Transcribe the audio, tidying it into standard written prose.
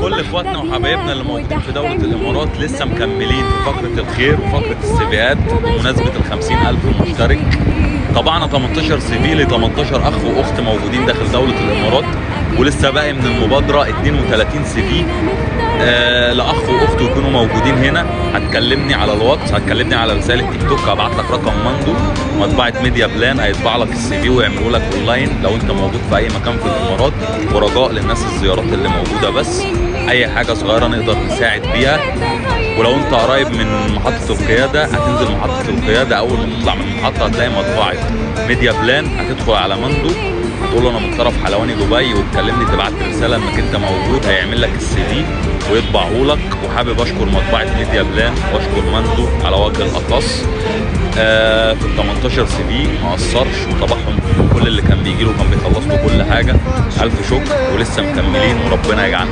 كل اخواتنا وحبايبنا اللي موجودين في دولة الامارات لسه مكملين في فقرة الخير وفقرة السيفيهات بمناسبة ال 50,000 مشترك. طبعا 18 سي في ل 18 اخ واخت موجودين داخل دولة الامارات، ولسه باقي من المبادرة 32 سي في لاخ واخت يكونوا موجودين هنا. هتكلمني على الواتس، هتكلمني على رسالة تيك توك، هبعت لك رقم مندو مطبعة ميديا بلان هيطبع لك السي في ويعملوا لك اونلاين لو انت موجود في اي مكان في الامارات. ورجاء للناس الزيارات اللي موجودة بس اي حاجة صغيرة نقدر نساعد بيها. ولو انت قريب من محطة القيادة هتنزل محطة القيادة، اول ما تطلع من المحطة هتلاقي مطبعة ميديا بلان، هتدخل على مندو تقول له انا من طرف حلواني دبي وتكلمني، تبعت رسالة انك انت موجود، هيعمل لك السي في ويطبعه لك. وحابب اشكر مطبعة ميديا بلان واشكر مندو على وجه الاخص في ال 18 سي في ما قصرش وطبعهم كل اللي كان بيجي له كان بيخلص له كل حاجة. الف شكر ولسه مكملين وربنا يجعلنا